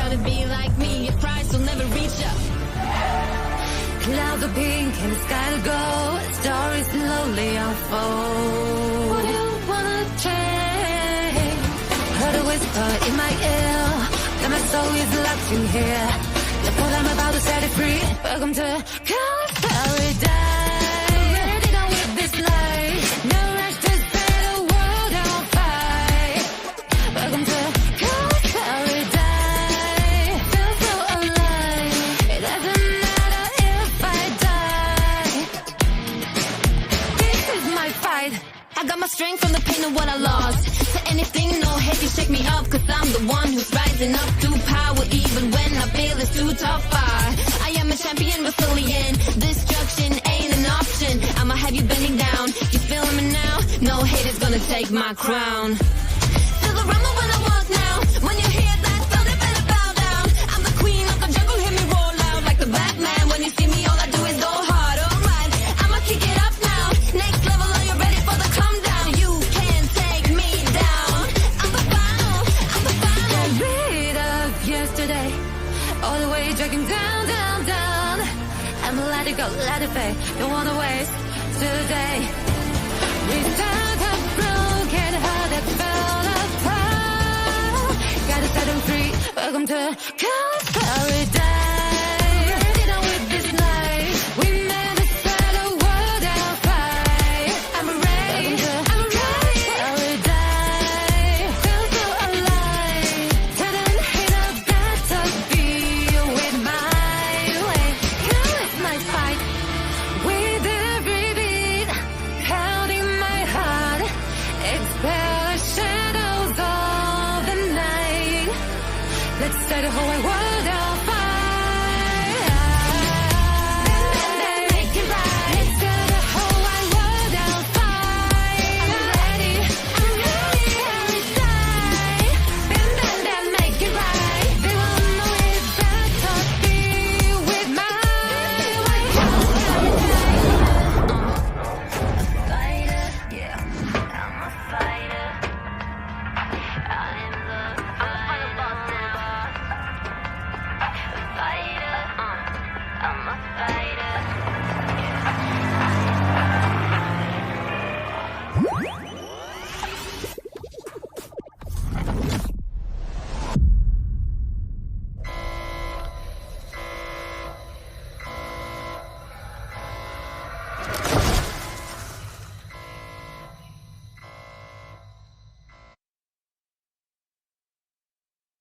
wanna be like me, your price will never reach up. Clouds are pink and the sky to gold. Stories slowly unfold. What do you wanna change? Heard a whisper in my ear that my soul is locked in here. Look what I'm about to set it free. Welcome to Cowboy Paradise. Ready to whip this life. No rush to set the world on fire. Welcome to Cowboy Paradise. Feel so alive. It doesn't matter if I die. This is my fight. I got my strength from the pain of what I lost. To anything, no hate can shake me up, cause I'm the one who's rising up to power, even when I feel it's too tough. I am a champion, resilient. Destruction ain't an option. I'ma have you bending down. You feeling me now? No hate is gonna take my crown. Feel the rumble when I walk now. When you hear that sound, you better bow down. I'm the queen of the jungle, hear me roll loud like the Batman. When you see me, all I do is go hard. Alright, I'ma kick it up now. Next level, are you ready for the come down? You can't take me down. I'm the final, I'm the final. Get rid of yesterday. All the way dragging down, down, down. I'ma let it go, let it fade. Don't wanna waste today. Restart a broken heart that fell apart. Gotta set them free. Welcome to Cowboy Paradise. Ready to whip this life. We made to set the world on fire. I'm ready. I'm ready. Paradise. Feel so alive. Didn't hit a better be with my way. Here is my fight. With every beat, pounding my heart. Expel the shadows of the night. Let's set the whole wide world on fire. Make it right. Let's set the whole wide world on fire. I'm ready. I'm ready. Paradise. Bend and make it right. They won't know it better be with my way. Fighter, yeah, I'm a fighter. I'm the final boss now. Fighter, I'm a fighter.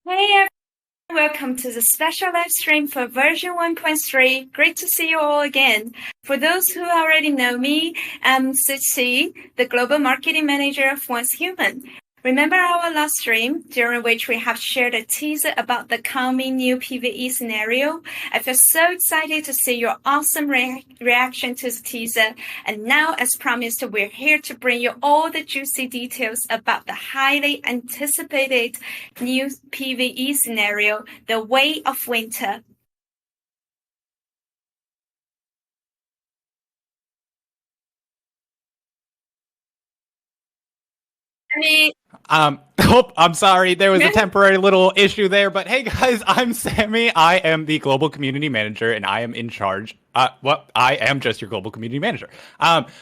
Hey everyone, welcome to the special live stream for version 1.3. Great to see you all again. For those who already know me, I'm Suchi, the Global Marketing Manager of Once Human. Remember our last stream, during which we have shared a teaser about the coming new PvE scenario? I feel so excited to see your awesome reaction to the teaser. And now, as promised, we're here to bring you all the juicy details about the highly anticipated new PvE scenario, The Way of Winter. I'm sorry. There was a temporary little issue there, but hey guys, I'm Sammy. I am the Global Community Manager, and I am in charge. I am just your Global Community Manager.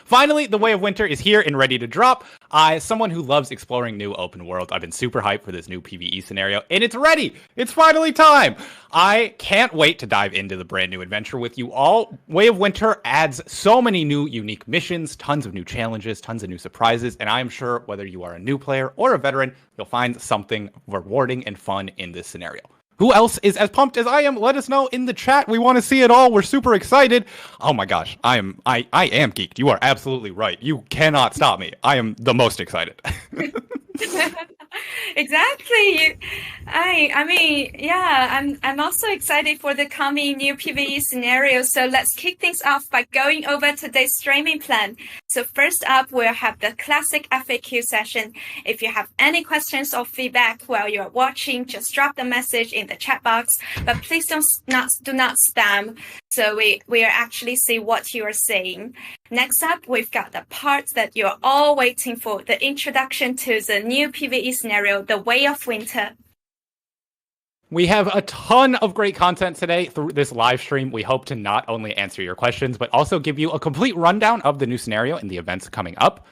Finally, The Way of Winter is here and ready to drop. As someone who loves exploring new open worlds, I've been super hyped for this new PvE scenario, and it's ready! It's finally time! I can't wait to dive into the brand new adventure with you all. Way of Winter adds so many new unique missions, tons of new challenges, tons of new surprises, and I am sure whether you are a new player or a veteran, you'll find something rewarding and fun in this scenario. Who else is as pumped as I am? Let us know in the chat. We want to see it all. We're super excited. Oh my gosh, I am geeked. You are absolutely right. You cannot stop me. I am the most excited. Exactly. I'm also excited for the coming new PvE scenario. So let's kick things off by going over today's streaming plan. So first up, we'll have the classic FAQ session. If you have any questions or feedback while you're watching, just drop the message in the chat box. But please do not spam, so we actually see what you are saying. Next up, we've got the part that you're all waiting for, the introduction to the new PvE scenario, The Way of Winter. We have a ton of great content today through this live stream. We hope to not only answer your questions, but also give you a complete rundown of the new scenario and the events coming up.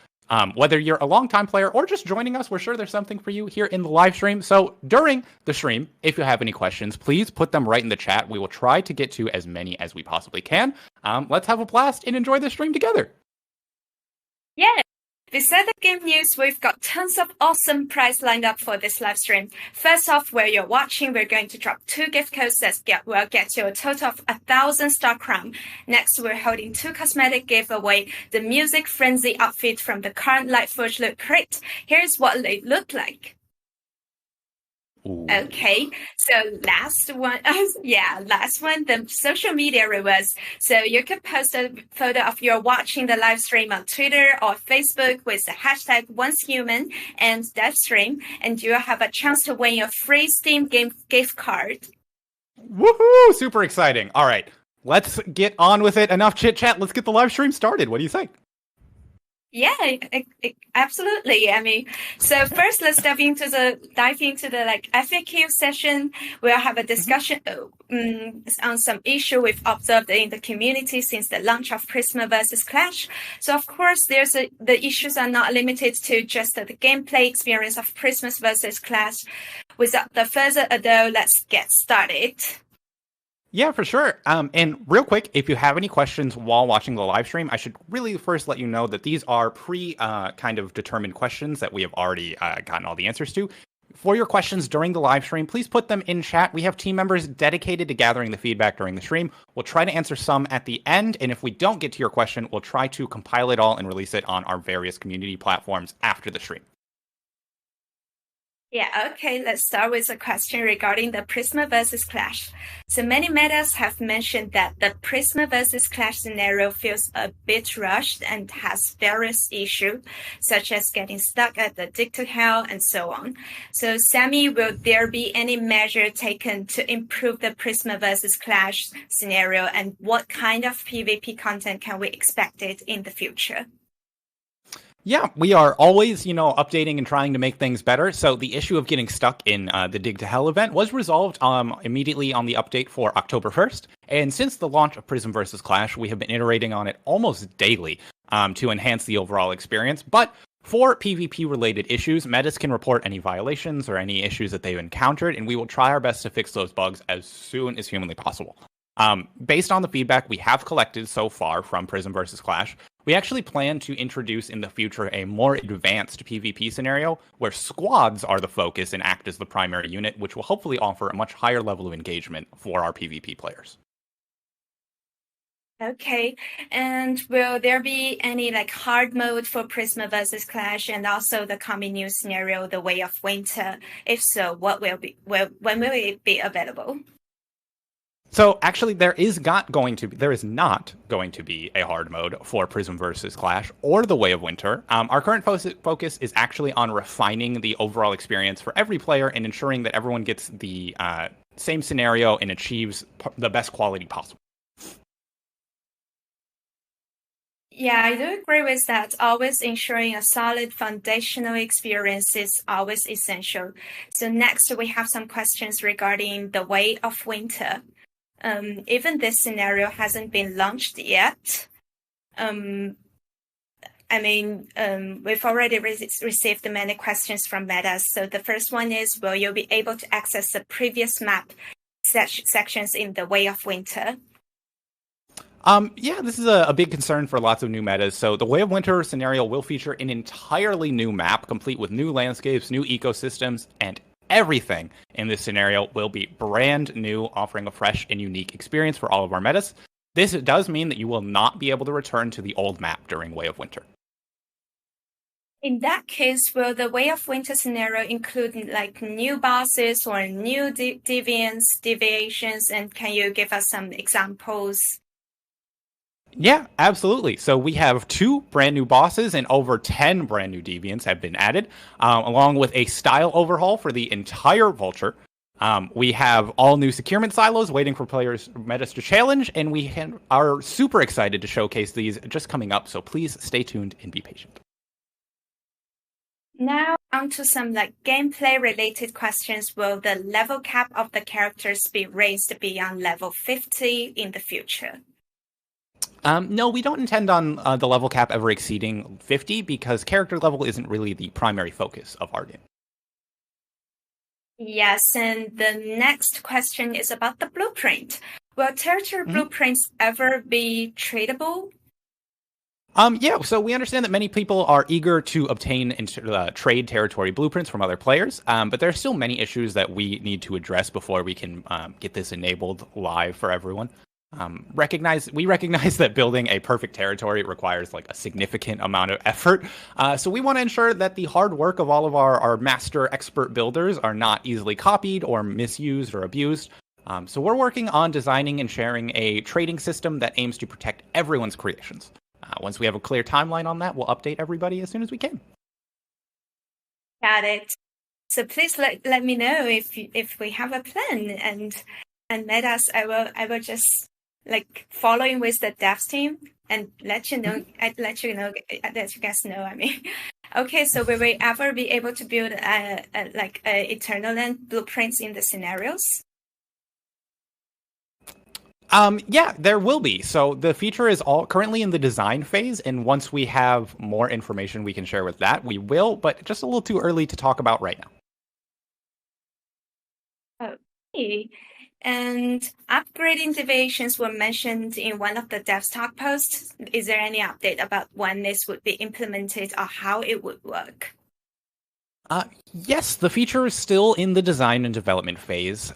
Whether you're a longtime player or just joining us, we're sure there's something for you here in the live stream. So during the stream, if you have any questions, please put them right in the chat. We will try to get to as many as we possibly can. Let's have a blast and enjoy the stream together. Yeah. Beside the game news, we've got tons of awesome prize lined up for this live stream. First off, where you're watching, we're going to drop 2 gift codes that will get you a total of 1,000 Star Crown. Next, we're holding 2 cosmetic giveaway, the Music Frenzy outfit from the current Light Forge Loot Crate. Here's what they look like. Ooh. Okay, so last one, the social media rewards. So you can post a photo of you watching the live stream on Twitter or Facebook with the hashtag #OnceHuman and that stream, and you'll have a chance to win your free Steam game gift card. Woohoo! Super exciting. All right, let's get on with it. Enough chit chat. Let's get the live stream started. What do you think? Yeah, absolutely. I mean, so first let's dive into the FAQ session. We'll have a discussion on some issue we've observed in the community since the launch of Prisma versus Clash. So of course, the issues are not limited to just the gameplay experience of Prisma versus Clash. Without the further ado, let's get started. Yeah, for sure. And real quick, if you have any questions while watching the live stream, I should really first let you know that these are kind of determined questions that we have already gotten all the answers to. For your questions during the live stream, please put them in chat. We have team members dedicated to gathering the feedback during the stream. We'll try to answer some at the end, and if we don't get to your question, we'll try to compile it all and release it on our various community platforms after the stream. Yeah, okay, let's start with a question regarding the Prisma versus Clash. So many metas have mentioned that the Prisma versus Clash scenario feels a bit rushed and has various issues, such as getting stuck at the dig to hell and so on. So Sammy, will there be any measure taken to improve the Prisma versus Clash scenario, and what kind of PvP content can we expect it in the future? Yeah, we are always, updating and trying to make things better. So the issue of getting stuck in the Dig to Hell event was resolved immediately on the update for October 1st. And since the launch of Prism vs. Clash, we have been iterating on it almost daily to enhance the overall experience. But for PvP-related issues, metas can report any violations or any issues that they've encountered, and we will try our best to fix those bugs as soon as humanly possible. Based on the feedback we have collected so far from Prism vs. Clash, we actually plan to introduce in the future a more advanced PvP scenario where squads are the focus and act as the primary unit, which will hopefully offer a much higher level of engagement for our PvP players. Okay, and will there be any hard mode for Prisma versus Clash, and also the coming new scenario, The Way of Winter? If so, when will it be available? So actually, there is not going to be a hard mode for Prism versus Clash or The Way of Winter. Our current focus is actually on refining the overall experience for every player and ensuring that everyone gets the same scenario and achieves the best quality possible. Yeah, I do agree with that. Always ensuring a solid foundational experience is always essential. So next, we have some questions regarding The Way of Winter. Even this scenario hasn't been launched yet. We've already received many questions from metas. So the first one is, will you be able to access the previous map sections in The Way of Winter? Yeah, this is a big concern for lots of new metas. So the Way of Winter scenario will feature an entirely new map, complete with new landscapes, new ecosystems, and everything in this scenario will be brand new, offering a fresh and unique experience for all of our metas. This does mean that you will not be able to return to the old map during Way of Winter. In that case, will the Way of Winter scenario include new bosses or new deviations, and can you give us some examples? Yeah, absolutely. So we have 2 brand new bosses and over 10 brand new deviants have been added, along with a style overhaul for the entire Vulture. We have all new securement silos waiting for players metas to challenge, and we are super excited to showcase these just coming up, so please stay tuned and be patient. Now, onto some like gameplay related questions. Will the level cap of the characters be raised beyond level 50 in the future? No, we don't intend on the level cap ever exceeding 50 because character level isn't really the primary focus of our game. Yes, and the next question is about the blueprint. Will territory blueprints ever be tradable? Yeah, so we understand that many people are eager to obtain and trade territory blueprints from other players, but there are still many issues that we need to address before we can get this enabled live for everyone. We recognize that building a perfect territory requires like a significant amount of effort. So we want to ensure that the hard work of all of our master expert builders are not easily copied or misused or abused. So we're working on designing and sharing a trading system that aims to protect everyone's creations. Once we have a clear timeline on that, we'll update everybody as soon as we can. Got it. So please let me know if we have a plan and let us. I will just like following with the devs team and let you guys know. I mean, okay. So will we ever be able to build Eternal Land blueprints in the scenarios? Yeah, there will be. So the feature is all currently in the design phase, and once we have more information we can share with that, we will, but just a little too early to talk about right now. Okay. And upgrading deviations were mentioned in one of the devs talk posts. Is there any update about when this would be implemented or how it would work? Yes, the feature is still in the design and development phase.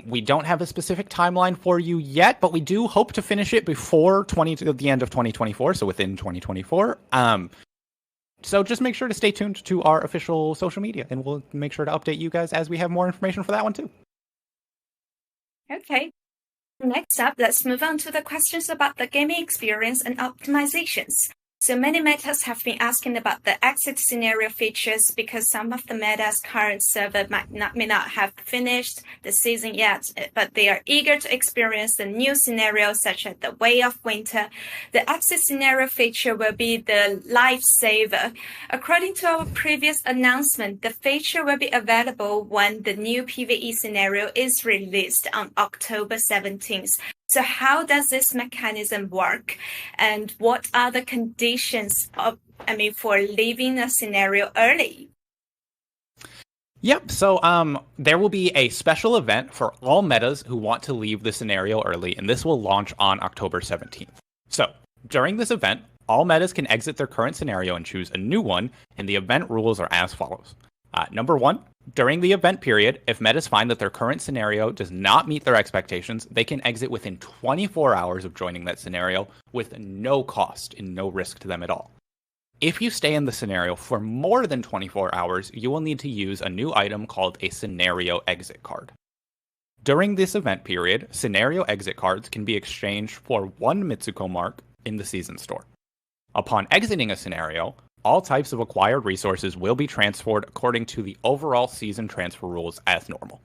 We don't have a specific timeline for you yet, but we do hope to finish it before the end of 2024, so within 2024. So just make sure to stay tuned to our official social media, and we'll make sure to update you guys as we have more information for that one too. Okay. Next up, let's move on to the questions about the gaming experience and optimizations. So many metas have been asking about the exit scenario features because some of the metas current server may not have finished the season yet, but they are eager to experience the new scenarios such as the Way of Winter. The exit scenario feature will be the lifesaver. According to our previous announcement, the feature will be available when the new PvE scenario is released on October 17th. So how does this mechanism work? And what are the conditions for leaving a scenario early? Yep, so there will be a special event for all metas who want to leave the scenario early, and this will launch on October 17th. So during this event, all metas can exit their current scenario and choose a new one, and the event rules are as follows. Number one, during the event period, if metas find that their current scenario does not meet their expectations, they can exit within 24 hours of joining that scenario with no cost and no risk to them at all. If you stay in the scenario for more than 24 hours, you will need to use a new item called a scenario exit card. During this event period, scenario exit cards can be exchanged for 1 Mitsuko mark in the season store. Upon exiting a scenario, all types of acquired resources will be transferred according to the overall season transfer rules as normal.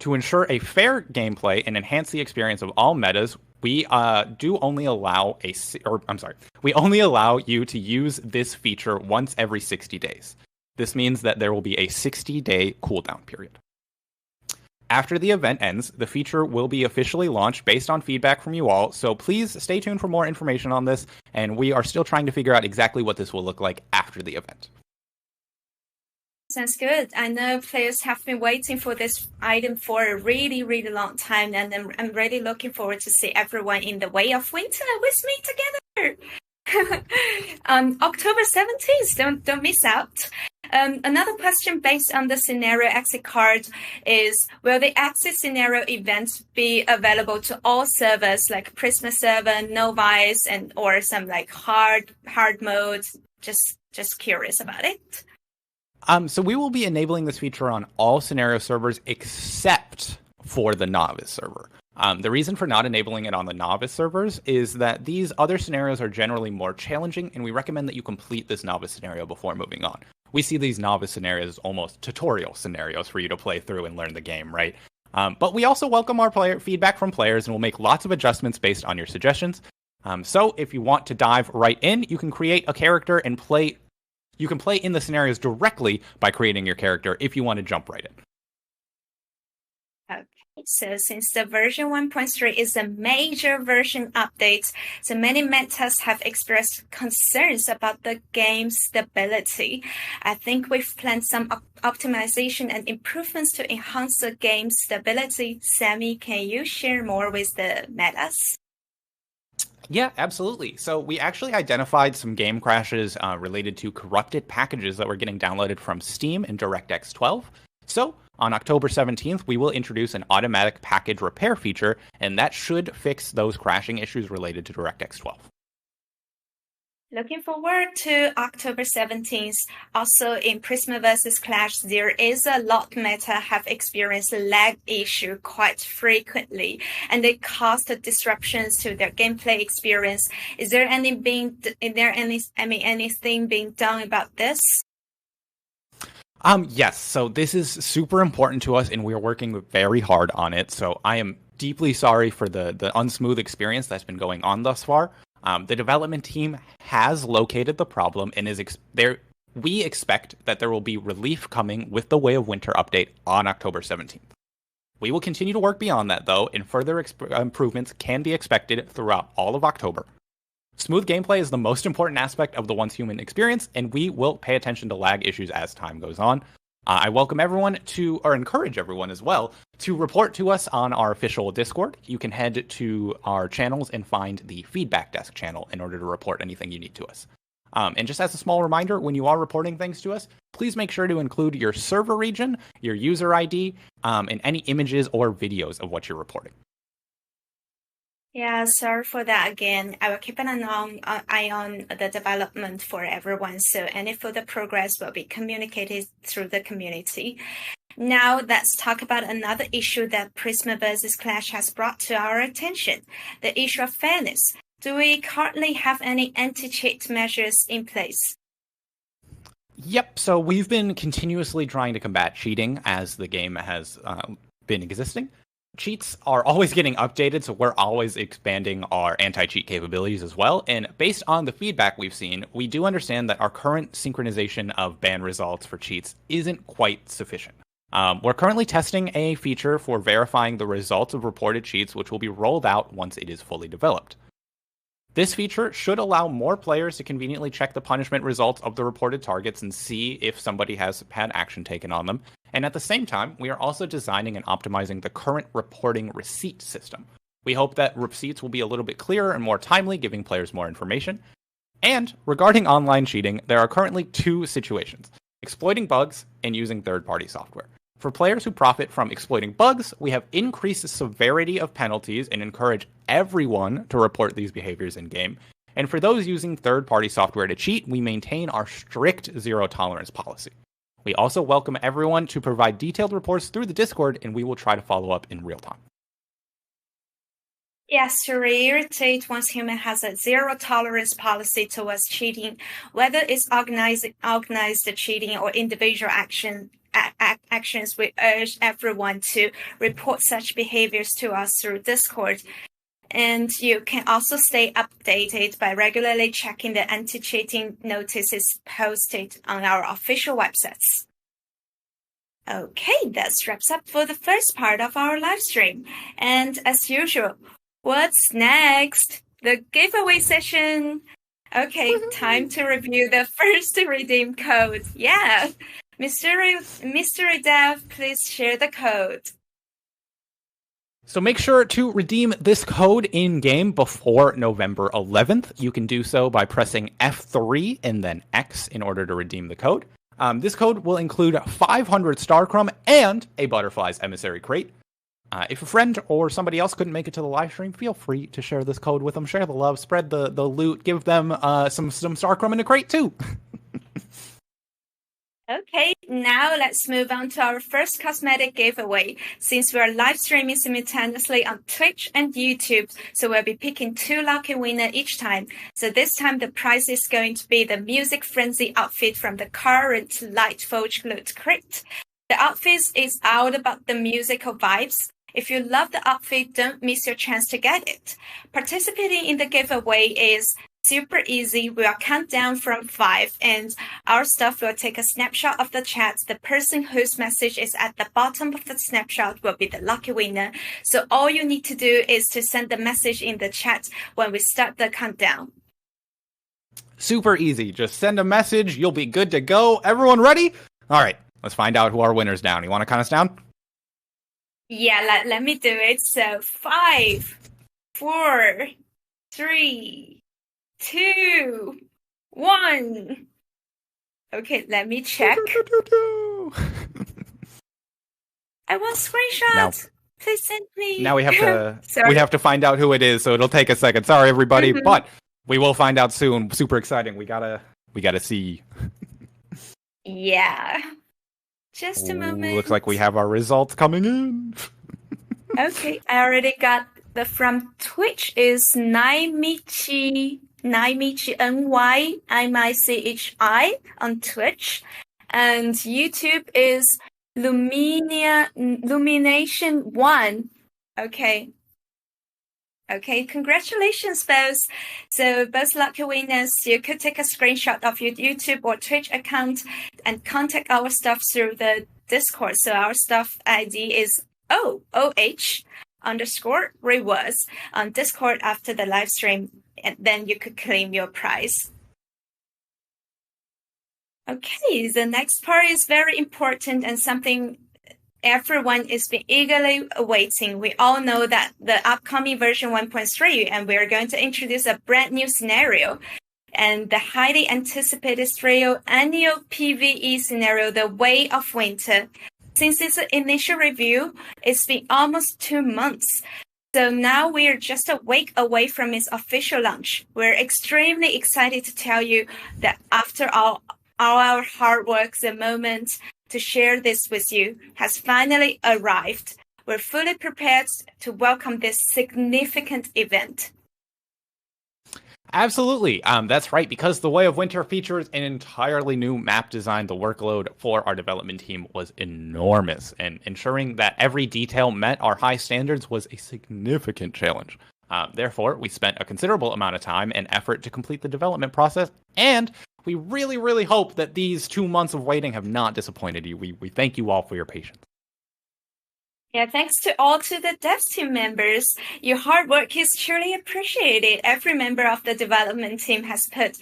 To ensure a fair gameplay and enhance the experience of all metas, we only allow you to use this feature once every 60 days. This means that there will be a 60-day cooldown period. After the event ends, the feature will be officially launched based on feedback from you all, so please stay tuned for more information on this, and we are still trying to figure out exactly what this will look like after the event. Sounds good. I know players have been waiting for this item for a really, really long time, and I'm really looking forward to see everyone in the Way of Winter with me together. On October 17th, don't miss out. Another question based on the scenario exit card is, will the exit scenario events be available to all servers like Prisma server, Novice, or some like hard modes? Just curious about it. So we will be enabling this feature on all scenario servers except for the novice server. The reason for not enabling it on the novice servers is that these other scenarios are generally more challenging, and we recommend that you complete this novice scenario before moving on. We see these novice scenarios as almost tutorial scenarios for you to play through and learn the game, right? But we also welcome our feedback from players, and we'll make lots of adjustments based on your suggestions. So if you want to dive right in, you can create a character and play You can play in the scenarios directly by creating your character if you want to jump right in. Okay, so since the version 1.3 is a major version update, so many metas have expressed concerns about the game's stability. I think we've planned some optimization and improvements to enhance the game's stability. Sammy, can you share more with the metas? Yeah, absolutely. So we actually identified some game crashes related to corrupted packages that were getting downloaded from Steam and DirectX 12. So on October 17th, we will introduce an automatic package repair feature, and that should fix those crashing issues related to DirectX 12. Looking forward to October 17th. Also in Prisma vs. Clash, there is a lot meta have experienced lag issue quite frequently, and they caused disruptions to their gameplay experience. Is there anything being done about this? Yes. So this is super important to us, and we're working very hard on it. So I am deeply sorry for the unsmooth experience that's been going on thus far. The development team has located the problem and is there. We expect that there will be relief coming with the Way of Winter update on October 17th. We will continue to work beyond that, though, and further improvements can be expected throughout all of October. Smooth gameplay is the most important aspect of the Once Human experience, and we will pay attention to lag issues as time goes on. I welcome everyone to, or encourage everyone as well, to report to us on our official Discord. You can head to our channels and find the feedback desk channel in order to report anything you need to us. And just as a small reminder, when you are reporting things to us, please make sure to include your server region, your user ID, and any images or videos of what you're reporting. Yeah, sorry for that again. I will keep an eye on the development for everyone, so any further progress will be communicated through the community. Now let's talk about another issue that Prisma vs. Clash has brought to our attention, the issue of fairness. Do we currently have any anti-cheat measures in place? Yep, so we've been continuously trying to combat cheating as the game has been existing. Cheats are always getting updated, so we're always expanding our anti-cheat capabilities as well. And based on the feedback we've seen, we do understand that our current synchronization of ban results for cheats isn't quite sufficient. We're currently testing a feature for verifying the results of reported cheats, which will be rolled out once it is fully developed. This feature should allow more players to conveniently check the punishment results of the reported targets and see if somebody has had action taken on them. And at the same time, we are also designing and optimizing the current reporting receipt system. We hope that receipts will be a little bit clearer and more timely, giving players more information. And regarding online cheating, there are currently two situations: exploiting bugs and using third-party software. For players who profit from exploiting bugs, we have increased the severity of penalties and encourage everyone to report these behaviors in-game. And for those using third-party software to cheat, we maintain our strict zero-tolerance policy. We also welcome everyone to provide detailed reports through the Discord, and we will try to follow up in real time. Yes, to reiterate, Once Human has a zero-tolerance policy towards cheating, whether it's organized cheating or individual actions. We urge everyone to report such behaviors to us through Discord. And you can also stay updated by regularly checking the anti-cheating notices posted on our official websites. Okay, that wraps up for the first part of our live stream. And as usual, what's next? The giveaway session. Okay, time to review the first redeem code. Yeah. Mystery Dev, please share the code. So make sure to redeem this code in-game before November 11th. You can do so by pressing F3 and then X in order to redeem the code. This code will include 500 Starcrum and a Butterfly's Emissary Crate. If a friend or somebody else couldn't make it to the live stream, feel free to share this code with them. Share the love, spread the loot, give them some Starcrum in a crate too. Okay, now let's move on to our first cosmetic giveaway. Since we are live streaming simultaneously on Twitch and YouTube, so we'll be picking 2 lucky winners each time. So this time the prize is going to be the Music Frenzy outfit from the current Light Forge Loot Crate. The outfit is all about the musical vibes. If you love the outfit, don't miss your chance to get it. Participating in the giveaway is super easy. We'll count down from 5, and our staff will take a snapshot of the chat. The person whose message is at the bottom of the snapshot will be the lucky winner. So all you need to do is to send the message in the chat when we start the countdown. Super easy. Just send a message. You'll be good to go. Everyone ready? All right. Let's find out who our winner's down. You want to count us down? Yeah, let me do it. So 5, 4, 3, 2, 1. Okay, let me check. I want screenshots. Now, please send me. Now we have to find out who it is, so it'll take a second. Sorry, everybody, but we will find out soon. Super exciting. We gotta see. Yeah. Just a moment. Looks like we have our results coming in. Okay, I already got the from Twitch is Naimichi NYMICHI on Twitch, and YouTube is Lumination 1. Okay, congratulations, both. So both lucky winners, you could take a screenshot of your YouTube or Twitch account and contact our staff through the Discord. So our staff ID is OH_rewards on Discord after the live stream, and then you could claim your prize. Okay, the next part is very important and something everyone is been eagerly awaiting. We all know that the upcoming version 1.3, and we're going to introduce a brand new scenario. And the highly anticipated annual PvE scenario, The Way of Winter. Since its initial review, it's been almost 2 months. So now we're just a week away from its official launch. We're extremely excited to tell you that after all our hard work, the moment to share this with you has finally arrived. We're fully prepared to welcome this significant event. Absolutely. That's right. Because The Way of Winter features an entirely new map design, the workload for our development team was enormous, and ensuring that every detail met our high standards was a significant challenge. Therefore, we spent a considerable amount of time and effort to complete the development process, and we really, really hope that these 2 months of waiting have not disappointed you. We thank you all for your patience. Yeah, thanks to the devs team members. Your hard work is truly appreciated. Every member of the development team has put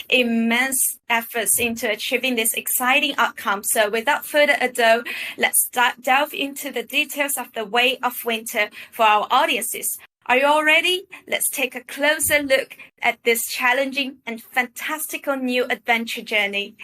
immense efforts into achieving this exciting outcome. So without further ado, let's delve into the details of The Way of Winter for our audiences. Are you all ready? Let's take a closer look at this challenging and fantastical new adventure journey.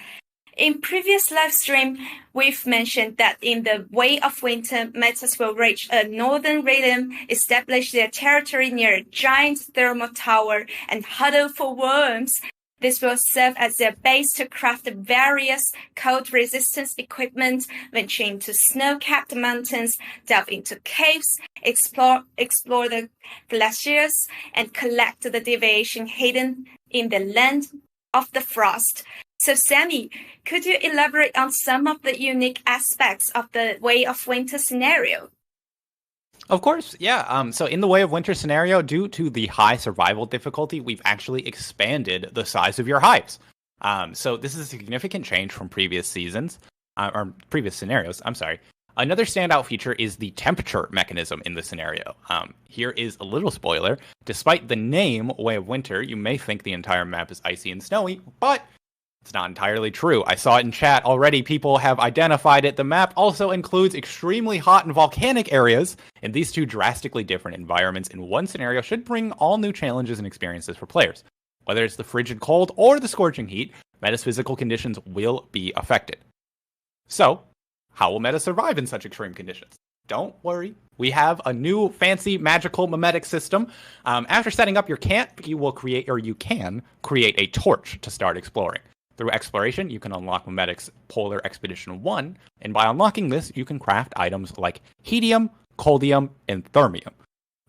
In previous live stream, we've mentioned that in The Way of Winter, metas will reach a northern realm, establish their territory near a giant thermal tower, and huddle for worms. This will serve as their base to craft various cold resistance equipment, venture into snow-capped mountains, delve into caves, explore the glaciers, and collect the deviation hidden in the land of the frost. So, Sammy, could you elaborate on some of the unique aspects of the Way of Winter scenario? Of course, yeah. So in the Way of Winter scenario, due to the high survival difficulty, we've actually expanded the size of your hives. So this is a significant change from previous seasons, or previous scenarios, I'm sorry. Another standout feature is the temperature mechanism in the scenario. Here is a little spoiler. Despite the name Way of Winter, you may think the entire map is icy and snowy, but it's not entirely true. I saw it in chat already. People have identified it. The map also includes extremely hot and volcanic areas, and these two drastically different environments in one scenario should bring all new challenges and experiences for players. Whether it's the frigid cold or the scorching heat, Meta's physical conditions will be affected. So, how will Meta survive in such extreme conditions? Don't worry. We have a new fancy magical mimetic system. After setting up your camp, you can create a torch to start exploring. Through exploration, you can unlock Mimetic's Polar Expedition 1, and by unlocking this, you can craft items like Hedium, Coldium, and Thermium.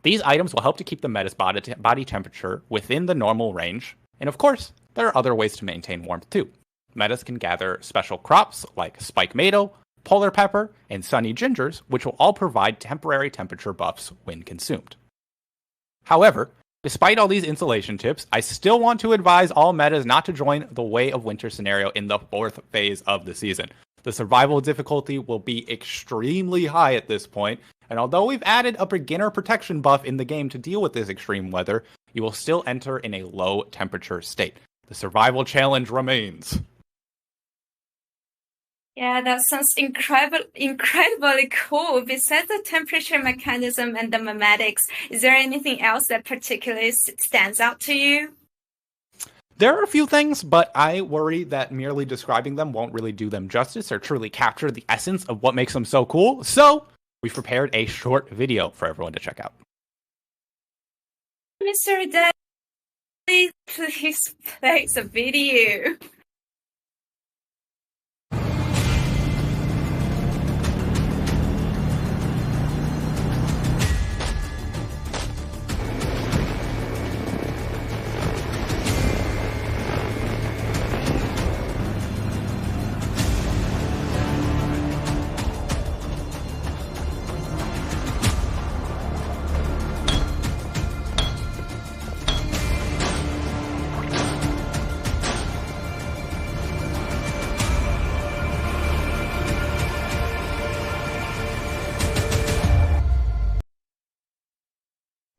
These items will help to keep the meta's body temperature within the normal range, and of course, there are other ways to maintain warmth too. Metas can gather special crops like Spike Mato, polar pepper, and sunny gingers, which will all provide temporary temperature buffs when consumed. However, despite all these insulation tips, I still want to advise all metas not to join the Way of Winter scenario in the 4th phase of the season. The survival difficulty will be extremely high at this point, and although we've added a beginner protection buff in the game to deal with this extreme weather, you will still enter in a low temperature state. The survival challenge remains. Yeah, that sounds incredibly cool. Besides the temperature mechanism and the memetics, is there anything else that particularly stands out to you? There are a few things, but I worry that merely describing them won't really do them justice or truly capture the essence of what makes them so cool. So, we've prepared a short video for everyone to check out. Mr. Daddy, please play the video.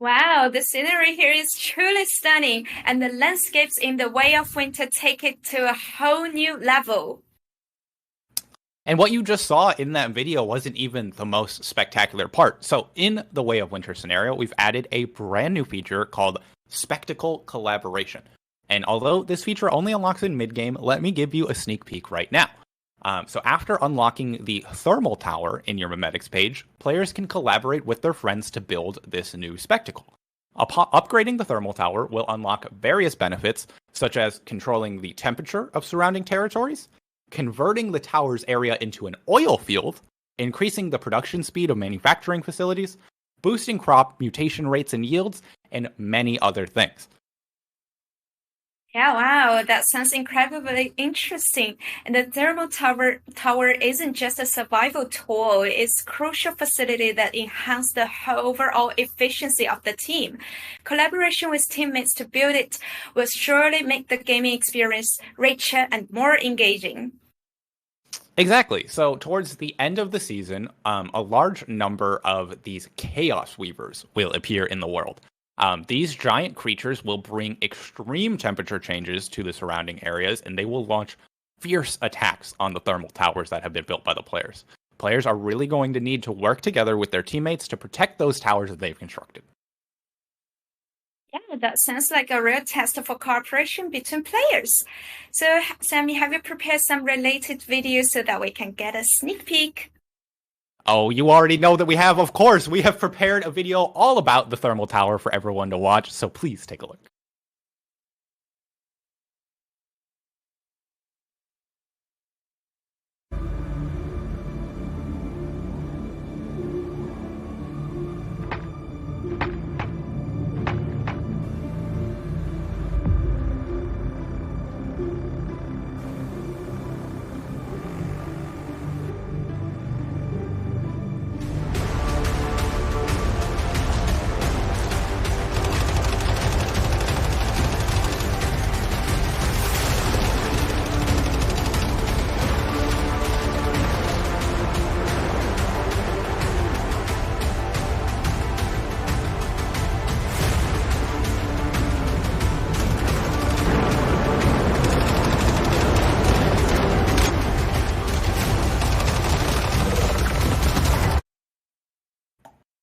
Wow, the scenery here is truly stunning, and the landscapes in the Way of Winter take it to a whole new level. And what you just saw in that video wasn't even the most spectacular part. So in the Way of Winter scenario, we've added a brand new feature called Spectacle Collaboration. And although this feature only unlocks in mid-game, let me give you a sneak peek right now. So after unlocking the thermal tower in your memetics page, players can collaborate with their friends to build this new spectacle. Upgrading the thermal tower will unlock various benefits, such as controlling the temperature of surrounding territories, converting the tower's area into an oil field, increasing the production speed of manufacturing facilities, boosting crop mutation rates and yields, and many other things. Yeah, wow, that sounds incredibly interesting. And the thermal tower isn't just a survival tool, it's a crucial facility that enhances the overall efficiency of the team. Collaboration with teammates to build it will surely make the gaming experience richer and more engaging. Exactly. So towards the end of the season, a large number of these Chaos Weavers will appear in the world. These giant creatures will bring extreme temperature changes to the surrounding areas, and they will launch fierce attacks on the thermal towers that have been built by the players. Players are really going to need to work together with their teammates to protect those towers that they've constructed. Yeah, that sounds like a real test for cooperation between players. So, Sammy, have you prepared some related videos so that we can get a sneak peek? Oh, you already know that we have, of course. We have prepared a video all about the thermal tower for everyone to watch, so please take a look.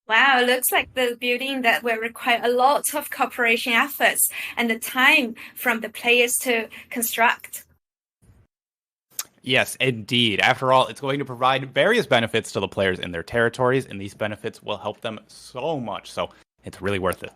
Wow, looks like the building that will require a lot of cooperation efforts and the time from the players to construct. Yes, indeed. After all, it's going to provide various benefits to the players in their territories, and these benefits will help them so much. So it's really worth it.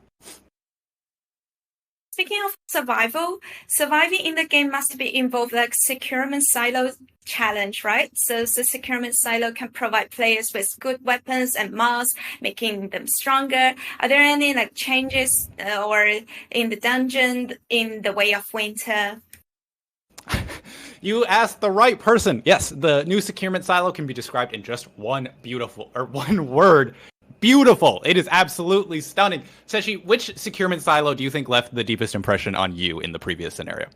Speaking of survival, surviving in the game must be involved like securement silo challenge, right? So the securement silo can provide players with good weapons and mods, making them stronger. Are there any like changes or in the dungeon in the Way of Winter? You asked the right person. Yes, the new securement silo can be described in just one word. Beautiful. It is absolutely stunning. Seshi, which securement silo do you think left the deepest impression on you in the previous scenario?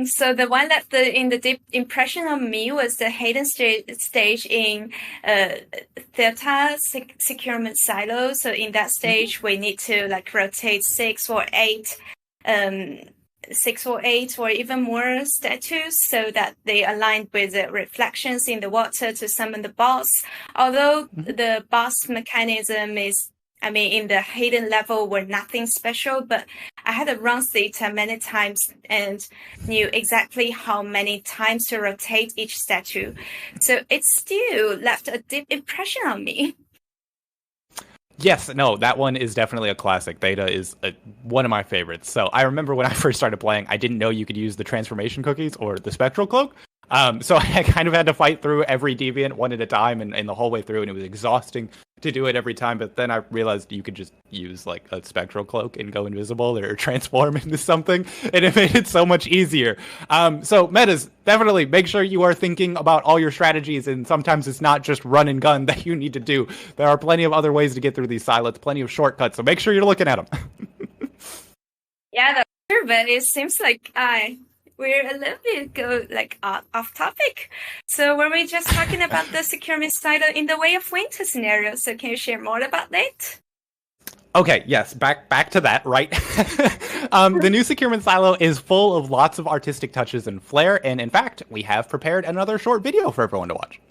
So the one that in the deep impression on me was the hidden stage in Theta securement silo. So in that stage, we need to like rotate 6 or 8 or even more statues so that they align with the reflections in the water to summon the boss. Although the boss mechanism is, in the hidden level were nothing special, but I had to run Theta many times and knew exactly how many times to rotate each statue. So it still left a deep impression on me. Yes, no, that one is definitely a classic. Theta is one of my favorites. So I remember when I first started playing, I didn't know you could use the transformation cookies or the spectral cloak. So I kind of had to fight through every deviant one at a time and the whole way through, and it was exhausting to do it every time. But then I realized you could just use like a spectral cloak and go invisible or transform into something, and it made it so much easier. So metas, definitely make sure you are thinking about all your strategies, and sometimes it's not just run and gun that you need to do. There are plenty of other ways to get through these silos, plenty of shortcuts, so make sure you're looking at them. Yeah, that's true, but it seems like we're a little bit off topic. So were we just talking about the securement silo in the Way of Winter scenario? So can you share more about that? Okay, yes, back to that, right? The new securement silo is full of lots of artistic touches and flair, and in fact, we have prepared another short video for everyone to watch.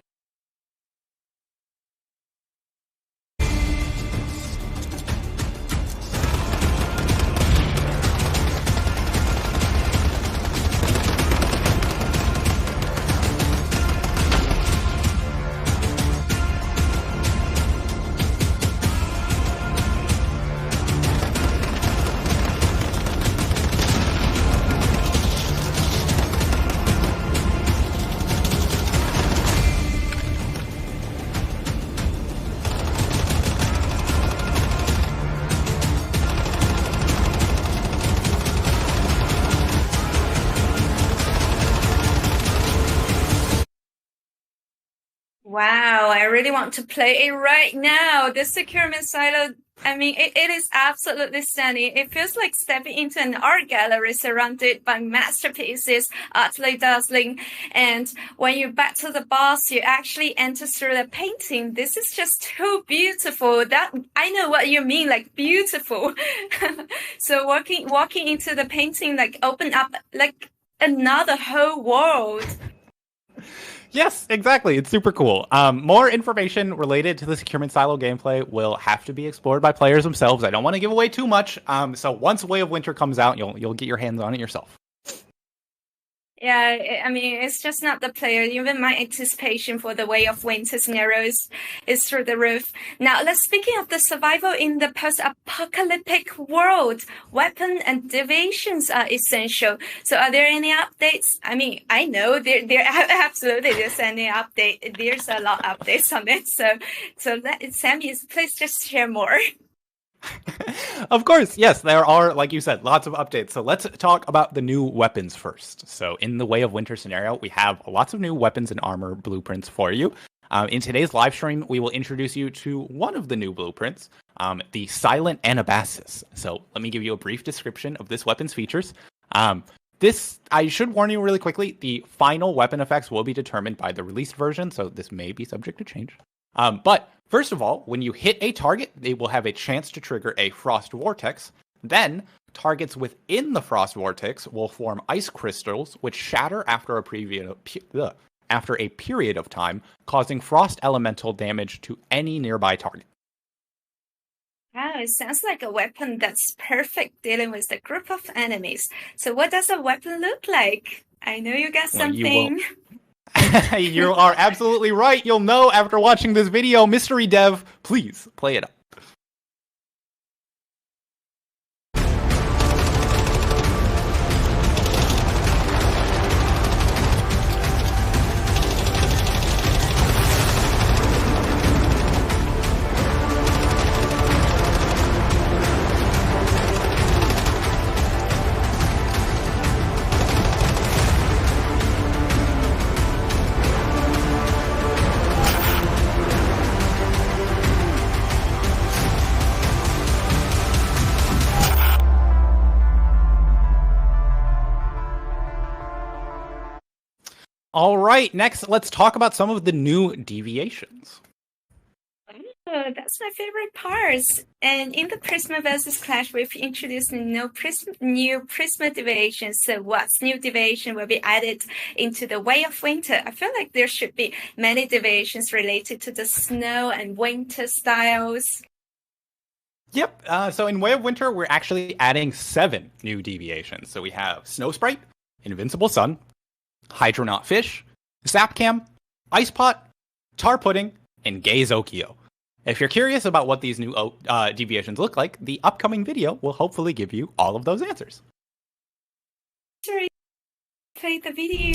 Wow, I really want to play it right now. The securement silo, it is absolutely stunning. It feels like stepping into an art gallery surrounded by masterpieces, utterly dazzling. And when you battle the boss, you actually enter through the painting. This is just too beautiful. That I know what you mean, like beautiful. So walking into the painting, like open up like another whole world. Yes, exactly. It's super cool. More information related to the securement silo gameplay will have to be explored by players themselves. I don't want to give away too much. So once Way of Winter comes out, you'll get your hands on it yourself. Yeah, it's just not the player. Even my anticipation for the Way of Winter scenario is through the roof. Now, speaking of the survival in the post-apocalyptic world, weapon and deviations are essential. So are there any updates? I know there absolutely there's any update. There's a lot of updates on it. So Sammy, please just share more. Of course, yes, there are, like you said, lots of updates. So let's talk about the new weapons first. So in the Way of Winter scenario, we have lots of new weapons and armor blueprints for you. In today's live stream, we will introduce you to one of the new blueprints, the Silent Anabasis. So let me give you a brief description of this weapon's features. This, I should warn you really quickly, the final weapon effects will be determined by the released version, so this may be subject to change. But first of all, when you hit a target, they will have a chance to trigger a Frost Vortex. Then, targets within the Frost Vortex will form ice crystals, which shatter after a period of time, causing frost elemental damage to any nearby target. Wow, it sounds like a weapon that's perfect dealing with a group of enemies. So what does a weapon look like? I know you got something. You are absolutely right. You'll know after watching this video. Mystery Dev, please play it up. All right, next, let's talk about some of the new deviations. Oh, that's my favorite parts. And in the Prisma versus Clash, we've introduced new Prisma deviations. So what's new deviation will be added into the Way of Winter? I feel like there should be many deviations related to the snow and winter styles. Yep, so in Way of Winter, we're actually adding 7 new deviations. So we have Snow Sprite, Invincible Sun, Hydronaut Fish, Zapcam, Ice Pot, Tar Pudding, and Gaze Okio. If you're curious about what these new deviations look like, the upcoming video will hopefully give you all of those answers. Sorry, play the video.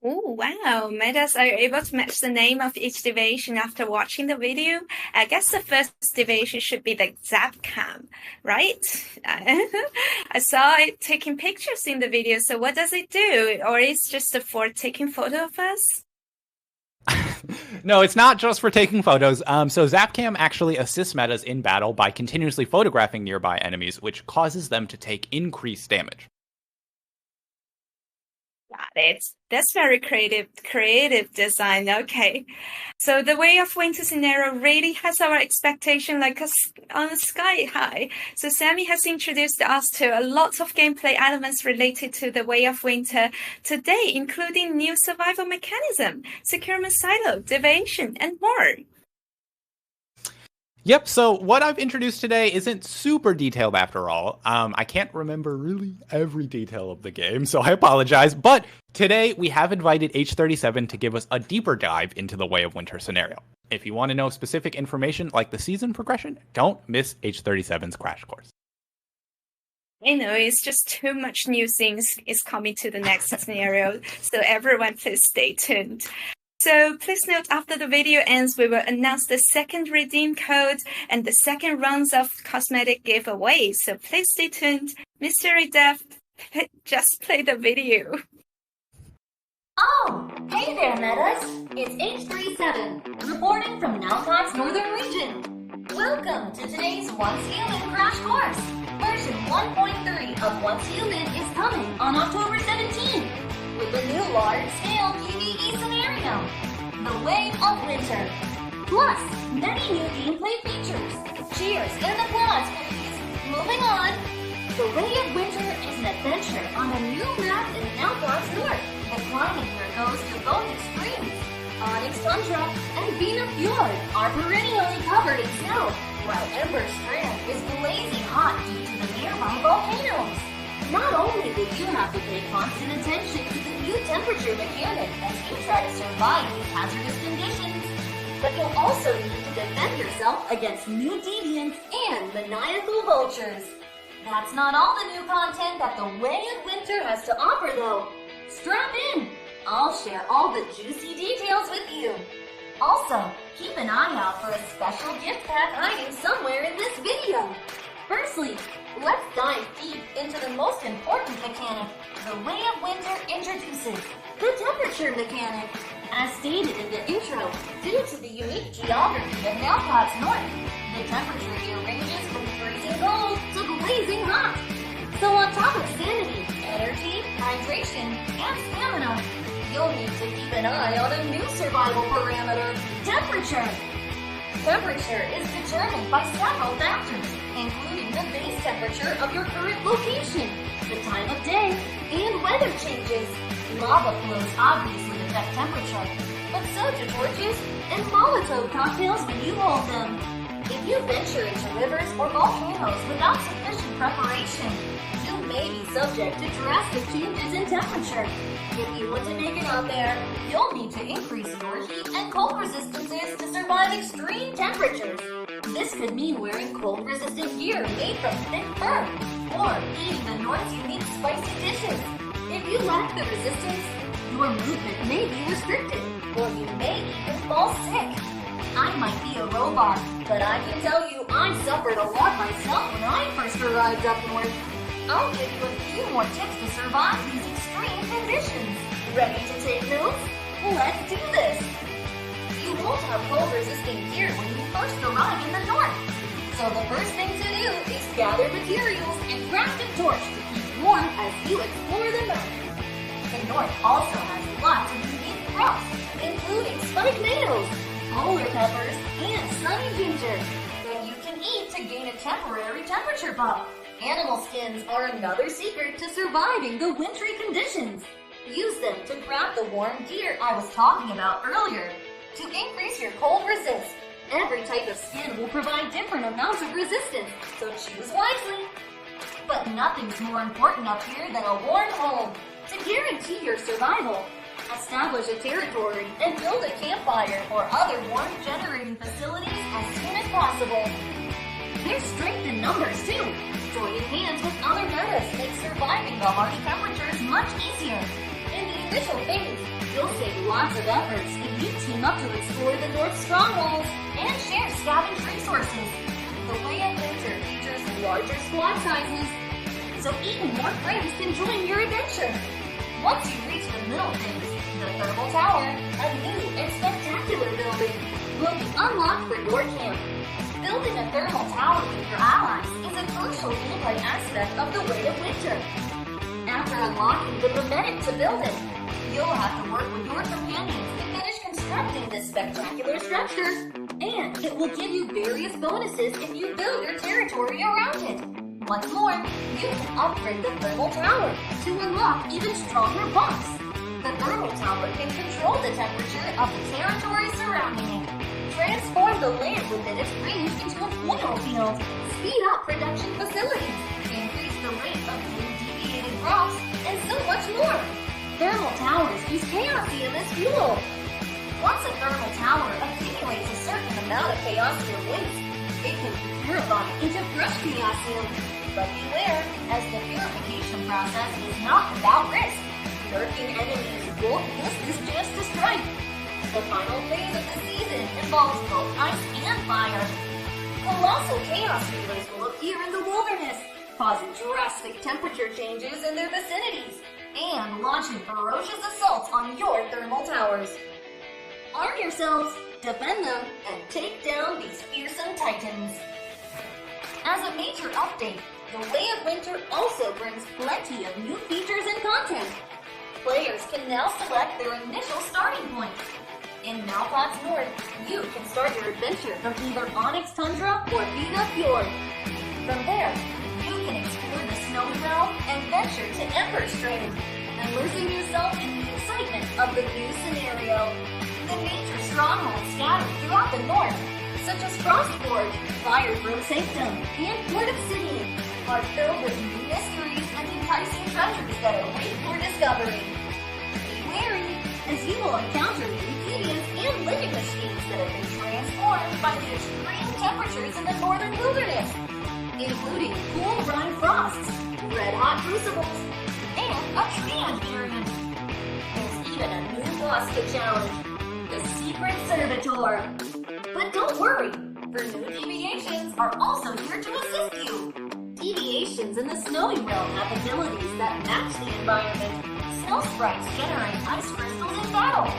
Oh, wow. Metas are able to match the name of each deviation after watching the video. I guess the first deviation should be the Zapcam, right? I saw it taking pictures in the video. So what does it do? Or is it just for taking photo of us? No, it's not just for taking photos. So Zapcam actually assists metas in battle by continuously photographing nearby enemies, which causes them to take increased damage. Got it. That's very creative design. Okay. So the Way of Winter scenario really has our expectation like on a sky high. So Sammy has introduced us to a lot of gameplay elements related to the Way of Winter today, including new survival mechanism, securement silo, deviation, and more. Yep, so what I've introduced today isn't super detailed after all. I can't remember really every detail of the game, so I apologize. But today we have invited H37 to give us a deeper dive into the Way of Winter scenario. If you want to know specific information like the season progression, don't miss H37's Crash Course. I know, it's just too much new things is coming to the next scenario, so everyone please stay tuned. So please note, after the video ends, we will announce the second redeem code and the second rounds of cosmetic giveaways. So please stay tuned. Mystery Dev, just play the video. Oh, hey there, Metas. It's H37, reporting from Nalcott's northern region. Welcome to today's Once Human Crash Course. Version 1.3 of Once Human is coming on October 17th with a new large-scale PvE scenario, the Way of Winter. Plus, many new gameplay features. Cheers and applause, please. Moving on. The Way of Winter is an adventure on a new map in Nalcott's north. The climbing here goes to both extremes. Onyx Tundra and Vina Fjord are perennially covered in snow, while Ember Strand is blazing hot due to the nearby volcanoes. Not only will you have to pay constant attention to the new temperature mechanic as you try to survive these hazardous conditions, but you'll also need to defend yourself against new deviants and maniacal vultures. That's not all the new content that the Way of Winter has to offer, though. Strap in! I'll share all the juicy details with you. Also, keep an eye out for a special gift pack hiding somewhere in this video. Firstly, let's dive deep into the most important mechanic the Way of Winter introduces, the temperature mechanic. As stated in the intro, due to the unique geography of Nalcott's north, the temperature here ranges from freezing cold to blazing hot. So on top of sanity, energy, hydration, and stamina, you'll need to keep an eye on a new survival parameter, temperature. Temperature is determined by several factors, including the base temperature of your current location, the time of day, and weather changes. Lava flows obviously affect temperature, but soda torches and Molotov cocktails when you hold them. If you venture into rivers or volcanoes without sufficient preparation, you may be subject to drastic changes in temperature. If you want to make it out there, you'll need to increase your heat and cold resistances to survive extreme temperatures. This could mean wearing cold-resistant gear made from thick fur, or eating the North's unique spicy dishes. If you lack the resistance, your movement may be restricted, or you may even fall sick. I might be a robot, but I can tell you I suffered a lot myself when I first arrived up north. I'll give you a few more tips to survive these extreme conditions. Ready to take notes? Let's do this! You won't have cold-resistant gear when you first arrive in the north. So the first thing to do is gather materials and craft a torch to keep warm as you explore the north. The north also has lots of unique crops, including spiked tomatoes, polar peppers, and sunny ginger that you can eat to gain a temporary temperature buff. Animal skins are another secret to surviving the wintry conditions. Use them to craft the warm gear I was talking about earlier. To increase your cold resist, every type of skin will provide different amounts of resistance, so choose wisely. But nothing's more important up here than a warm home. To guarantee your survival, establish a territory and build a campfire or other warmth generating facilities as soon as possible. There's strength in numbers too. Joining hands with other metas makes surviving the harsh temperatures much easier. In the initial phase, you'll save lots of efforts if you team up to explore the North strongholds and share scavenged resources. The Way of Winter features larger squad sizes, so even more friends can join your adventure. Once you reach the middle phase, the Thermal Tower, a new and spectacular building, will be unlocked for your camp. Building a thermal tower with your allies is a crucial gameplay aspect of the Way of Winter. After unlocking the Romantic to build it, you'll have to work with your companions to finish constructing this spectacular structure, and it will give you various bonuses if you build your territory around it. What's more, you can upgrade the thermal tower to unlock even stronger buffs. The thermal tower can control the temperature of the territory surrounding it, transform the land within its range into a oil field, speed up production facilities, increase the rate of new deviated crops, and so much more. Thermal towers use Chaosium as fuel. Once a thermal tower accumulates a certain amount of Chaosium waste, it can be purified into fresh Chaosium. But beware, as the purification process is not without risk. Lurking enemies won't miss this chance to strike. The final phase of the season involves both ice and fire. Colossal chaos reavers will appear in the wilderness, causing drastic temperature changes in their vicinities, and launching ferocious assaults on your thermal towers. Arm yourselves, defend them, and take down these fearsome titans. As a major update, the Way of Winter also brings plenty of new features and content. Players can now select their initial starting point. In Nalcott's North, you can start your adventure from either Onyx Tundra or Vida Fjord. From there, you can explore the Snowy Realm and venture to Ember Strait, immersing yourself in the excitement of the new scenario. The major strongholds scattered throughout the North, such as Frostforge, Fireproof Sanctum, and Port Obsidian, are filled with new mysteries and enticing treasures that await your discovery. Be wary, as you will encounter amphibians and living machines that have been transformed by the extreme temperatures in the northern wilderness, including cool brine frosts, red-hot crucibles, and a triad variant. There's even a new boss to challenge, the Secret Servitor. But don't worry, for new deviations are also here to assist you. Deviations in the Snowy Realm have abilities that match the environment. Snow sprites generate ice crystals in battle,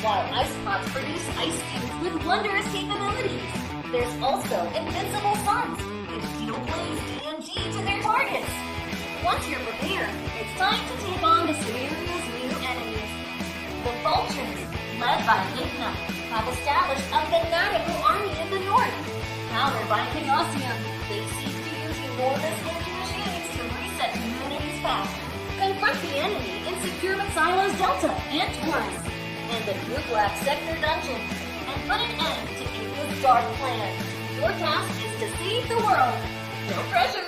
while ice pots produce ice cubes with wondrous capabilities. There's also invincible suns, which deal blaze DMG to their targets. Once you're prepared, it's time to take on the scenario's new enemies. The Vultures, led by Igna, have established a fanatical army in the north. Powered by Chaosium, they seek to use enormous living machines to reset humanity's path, confront the enemy in secure Silos Delta and Taurus, and in the Blue Black Sector dungeon and put an end to April's dark plan. Your task is to save the world. No pressure.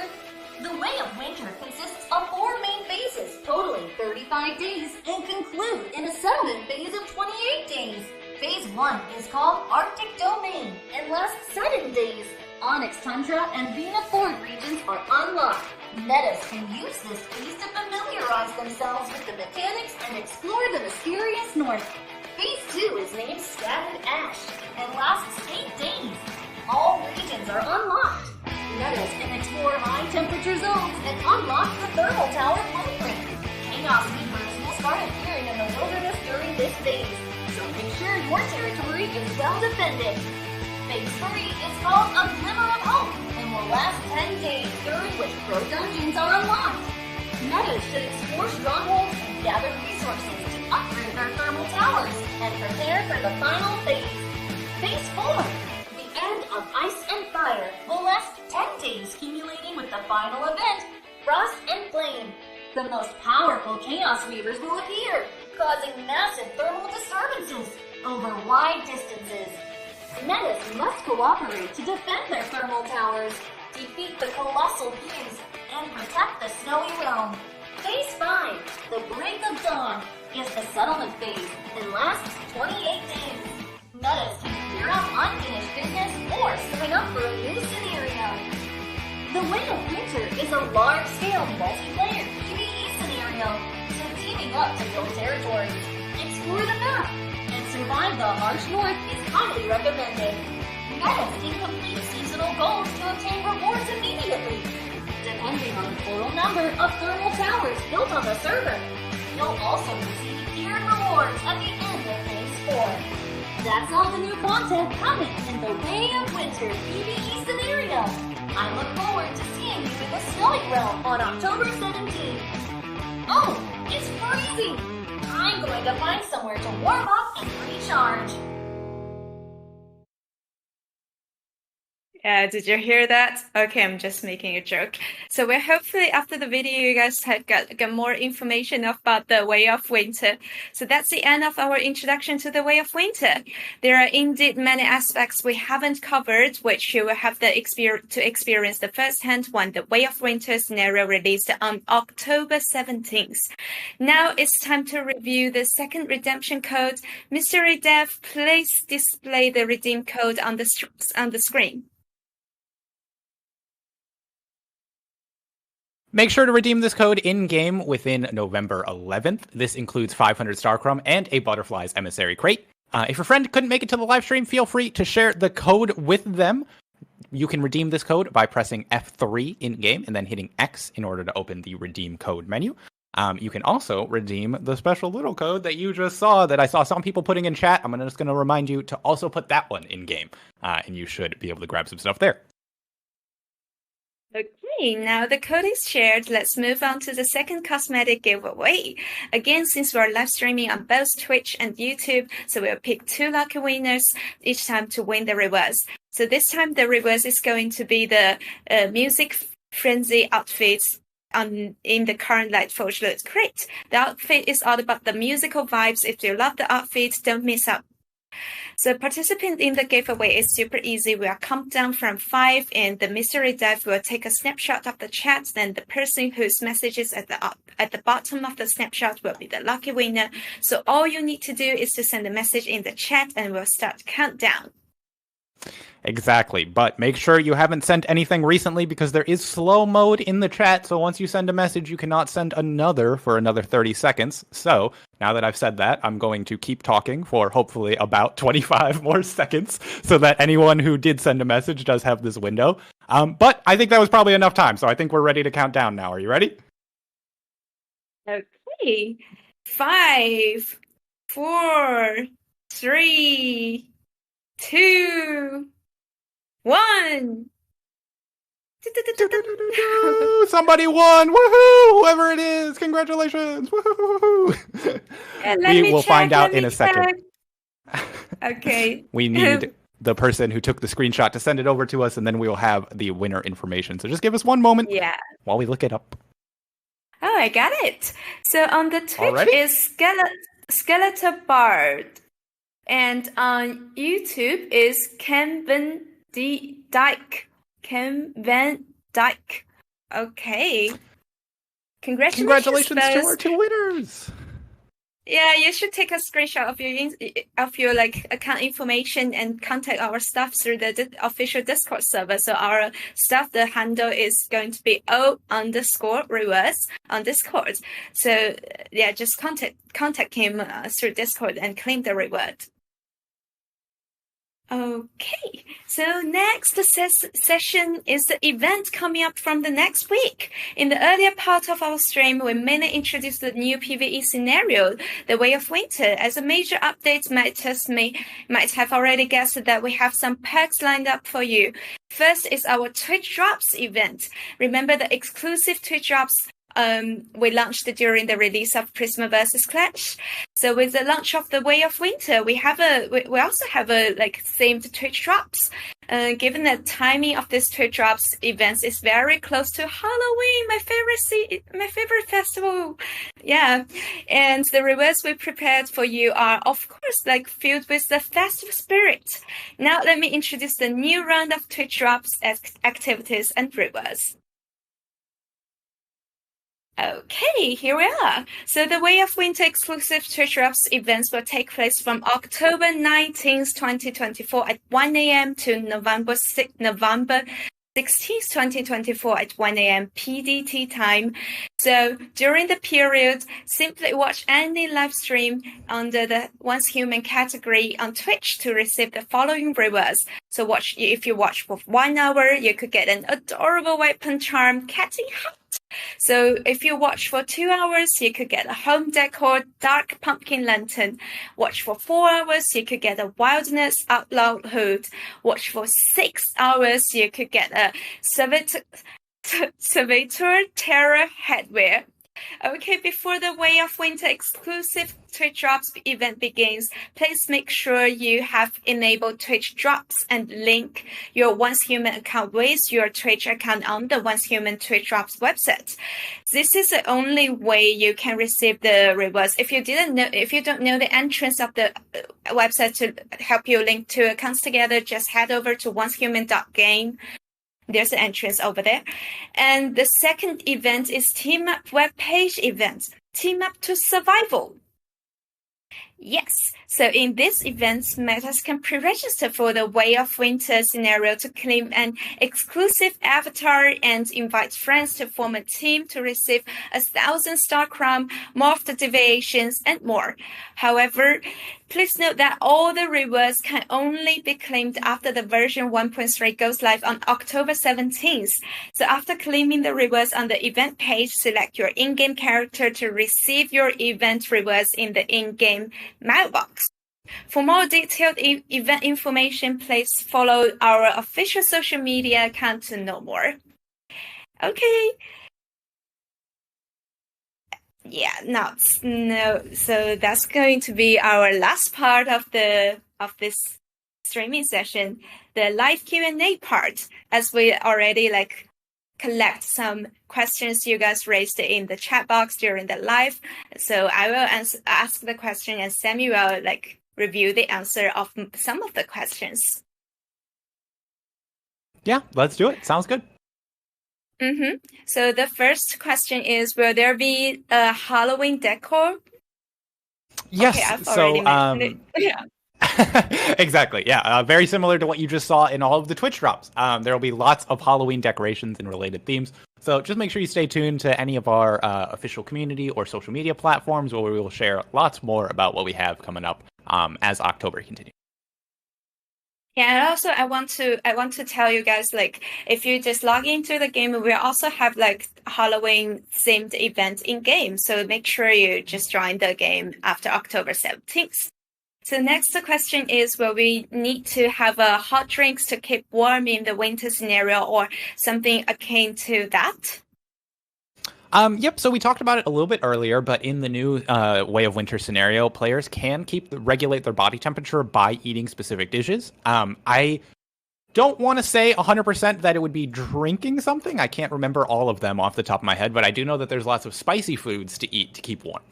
The Way of Winter consists of 4 main phases, totaling 35 days, and conclude in a settlement phase of 28 days. Phase 1 is called Arctic Domain and lasts 7 days. Onyx Tundra and Vena Ford regions are unlocked. Metas can use this phase to familiarize themselves with the mechanics and explore the mysterious north. Phase 2 is named Scattered Ash and lasts 8 days. All regions are unlocked. Metas can explore high-temperature zones and unlock the thermal tower blueprint. Chaos Reapers will start appearing in the wilderness during this phase, so make sure your territory is well defended. Phase 3 is called A Glimmer of Hope and will last 10 days, during which pro dungeons are unlocked. Metas should explore strongholds and gather resources to upgrade their thermal towers and prepare for the final phase. Phase 4, the end of Ice and Fire, will last 10 days, culminating with the final event, Frost and Flame. The most powerful Chaos Reavers will appear, causing massive thermal disturbances over wide distances. Metas must cooperate to defend their thermal towers, defeat the colossal beings, and protect the snowy realm. Phase 5, the Break of Dawn, is the settlement phase and lasts 28 days. Metas can clear up unfinished business or sign up for a new scenario. The Way of Winter is a large-scale multiplayer PvE scenario, so teaming up to build territories, explore the map, and survive the harsh north is highly recommended. Metas can complete seasonal goals to obtain rewards immediately, depending on the total number of thermal towers built on the server. You'll also receive tiered rewards at the end of Phase 4. That's all the new content coming in the Way of Winter PvE scenario. I look forward to seeing you in the Snowy Realm on October 17th. Oh, it's freezing! I'm going to find somewhere to warm up and recharge. Did you hear that? Okay, I'm just making a joke. So we're hopefully after the video, you guys have got more information about the Way of Winter. So that's the end of our introduction to the Way of Winter. There are indeed many aspects we haven't covered, which you will have to experience the first-hand when the Way of Winter scenario released on October 17th. Now it's time to review the second redemption code. Mystery Dev, please display the redeem code on the screen. Make sure to redeem this code in-game within November 11th. This includes 500 Starcrum and a Butterfly's Emissary Crate. If your friend couldn't make it to the live stream, feel free to share the code with them. You can redeem this code by pressing F3 in-game and then hitting X in order to open the redeem code menu. You can also redeem the special little code that you just saw that I saw some people putting in chat. I'm just going to remind you to also put that one in-game, and you should be able to grab some stuff there. Okay, now the code is shared. Let's move on to the second cosmetic giveaway. Again, since we're live streaming on both Twitch and YouTube, so we'll pick 2 lucky winners each time to win the rewards. So this time the rewards is going to be the Music Frenzy outfits in the current Light Forge Loot Crate. The outfit is all about the musical vibes. If you love the outfit, don't miss out. So participating in the giveaway is super easy. We are count down from 5, and the mystery dev will take a snapshot of the chat. Then the person whose message is at the bottom of the snapshot will be the lucky winner. So all you need to do is to send a message in the chat, and we'll start countdown. Exactly, but make sure you haven't sent anything recently because there is slow mode in the chat, so once you send a message, you cannot send another for another 30 seconds. So, now that I've said that, I'm going to keep talking for hopefully about 25 more seconds so that anyone who did send a message does have this window. But I think that was probably enough time, so I think we're ready to count down now. Are you ready? Okay. 5, 4, 3, 2, 1. Somebody won! Woohoo! Whoever it is, congratulations! Woohoo! We will find out in a second. Okay. We need the person who took the screenshot to send it over to us, and then we will have the winner information. So just give us one moment while we look it up. Oh, I got it. So on the Twitch is Skeletor Bard. And on YouTube is Ken Van Dyke. Ken Van Dyke. Okay. Congratulations to our 2 winners. Yeah, you should take a screenshot of your like account information and contact our staff through the official Discord server. So our staff, the handle is going to be O_rewards on Discord. So yeah, just contact him through Discord and claim the reward. Okay, so next session is the event coming up from the next week. In the earlier part of our stream, we mainly introduced the new PvE scenario, the Way of Winter. As a major update, might have already guessed that we have some perks lined up for you. First is our Twitch Drops event. Remember the exclusive Twitch Drops we launched during the release of Prisma vs. Clash. So with the launch of the Way of Winter, we also have a like themed Twitch Drops. Given the timing of this Twitch Drops events is very close to Halloween, my favorite festival. Yeah, and the rewards we prepared for you are, of course, like filled with the festive spirit. Now let me introduce the new round of Twitch Drops activities and rewards. Okay, here we are. So the Way of Winter exclusive Twitch Drops events will take place from October 19th, 2024 at 1 a.m. to November 16th, 2024 at 1 a.m. PDT time. So during the period, simply watch any live stream under the Once Human category on Twitch to receive the following rewards. So if you watch for 1 hour, you could get an adorable weapon charm catty hat. So if you watch for 2 hours, you could get a home decor dark pumpkin lantern. Watch for 4 hours, you could get a wilderness outlaw hood. Watch for 6 hours, you could get a Servitor Terror headwear. Okay, before the Way of Winter exclusive Twitch Drops event begins, please make sure you have enabled Twitch Drops and link your Once Human account with your Twitch account on the Once Human Twitch Drops website. This is the only way you can receive the rewards. If you don't know the entrance of the website to help you link two accounts together, just head over to oncehuman.game. There's an entrance over there. And the second event is Team Up webpage event, Team Up to Survival. Yes, so in this event, metas can pre-register for the Way of Winter scenario to claim an exclusive avatar and invite friends to form a team to receive 1,000 star crown, morphed deviations, and more. However, please note that all the rewards can only be claimed after the version 1.3 goes live on October 17th. So after claiming the rewards on the event page, select your in-game character to receive your event rewards in the in-game mailbox. For more detailed event information, please follow our official social media account to know more. Okay. Yeah, so that's going to be our last part of this streaming session, the live Q&A part, as we already collect some questions you guys raised in the chat box during the live. So I will ask the question and Sammy will review the answer of some of the questions. Yeah, let's do it. Sounds good. Mm-hmm. So the first question is, will there be a Halloween decor? Yes. Okay, I've already mentioned it. Yeah. Exactly. Yeah. Very similar to what you just saw in all of the Twitch drops. There will be lots of Halloween decorations and related themes. So just make sure you stay tuned to any of our official community or social media platforms where we will share lots more about what we have coming up as October continues. Yeah, and also I want to tell you guys, if you just log into the game, we also have Halloween themed event in game. So make sure you just join the game after October 17th. So next question is, will we need to have hot drinks to keep warm in the winter scenario or something akin to that? Yep, so we talked about it a little bit earlier, but in the new Way of Winter scenario, players can regulate their body temperature by eating specific dishes. I don't want to say 100% that it would be drinking something. I can't remember all of them off the top of my head, but I do know that there's lots of spicy foods to eat to keep warm.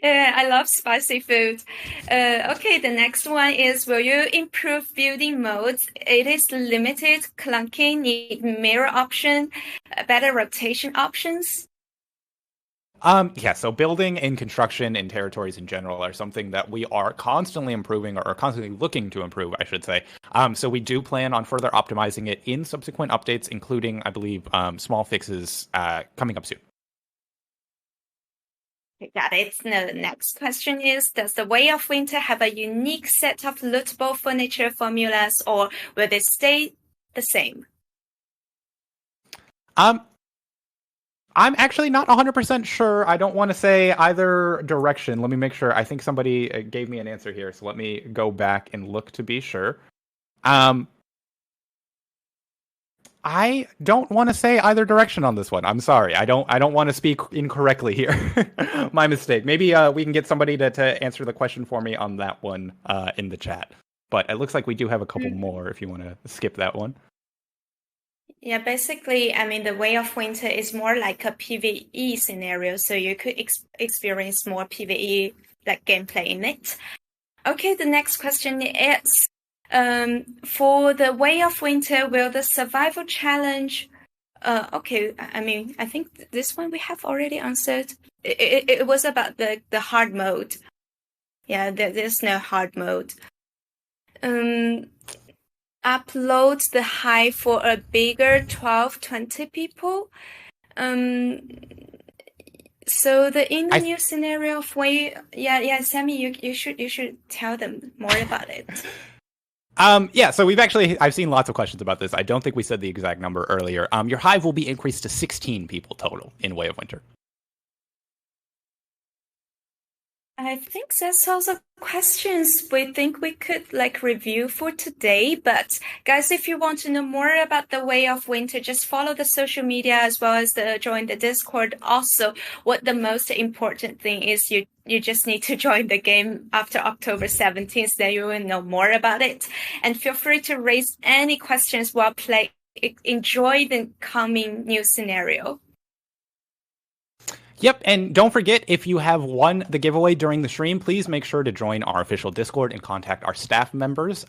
Yeah, I love spicy food. Okay, the next one is, will you improve building modes? It is limited, clunky, need mirror option, better rotation options. Yeah, so building and construction and territories in general are something that we are constantly improving or constantly looking to improve, I should say. So we do plan on further optimizing it in subsequent updates, including, I believe, small fixes coming up soon. Got it. Now, the next question is, does the Way of Winter have a unique set of lootable furniture formulas, or will they stay the same? I'm actually not 100% sure. I don't want to say either direction. Let me make sure. I think somebody gave me an answer here, so let me go back and look to be sure. I don't want to say either direction on this one. I'm sorry. I don't want to speak incorrectly here. My mistake. Maybe we can get somebody to answer the question for me on that one in the chat. But it looks like we do have a couple more if you want to skip that one. Yeah, basically, I mean, the Way of Winter is more like a PvE scenario, so you could experience more PvE like gameplay in it. Okay, the next question is, for the Way of Winter, will the survival challenge? Okay, I mean, I think this one we have already answered. It was about the hard mode. Yeah, there's no hard mode. Upload the hive for a bigger 20 people. So in the new scenario of Way, yeah, Sammy, you should tell them more about it. Yeah, so I've seen lots of questions about this. I don't think we said the exact number earlier. Your hive will be increased to 16 people total in Way of Winter. I think that's all the questions we think we could review for today. But guys, if you want to know more about the Way of Winter, just follow the social media as well as join the Discord. Also, what the most important thing is, you just need to join the game after October 17th, then you will know more about it. And feel free to raise any questions while playing. Enjoy the coming new scenario. Yep, and don't forget, if you have won the giveaway during the stream, please make sure to join our official Discord and contact our staff members.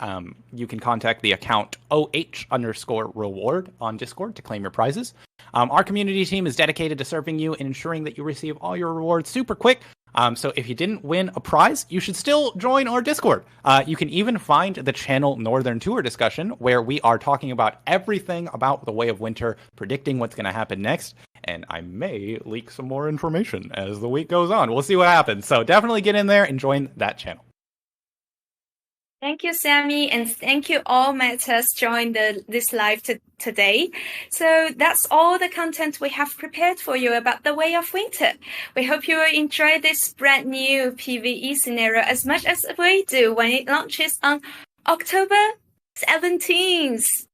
You can contact the account OH_reward on Discord to claim your prizes. Our community team is dedicated to serving you and ensuring that you receive all your rewards super quick. So if you didn't win a prize, you should still join our Discord. You can even find the channel Northern Tour discussion, where we are talking about everything about the Way of Winter, predicting what's going to happen next. And I may leak some more information as the week goes on. We'll see what happens. So definitely get in there and join that channel. Thank you, Sammy, and thank you all metas joined this live today. So that's all the content we have prepared for you about the Way of Winter. We hope you will enjoy this brand new PvE scenario as much as we do when it launches on October 17th.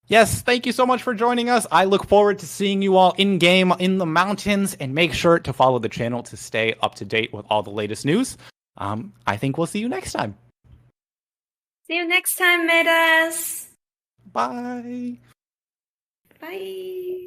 Yes, thank you so much for joining us. I look forward to seeing you all in-game in the mountains, and make sure to follow the channel to stay up to date with all the latest news. I think we'll see you next time. See you next time, metas. Bye. Bye.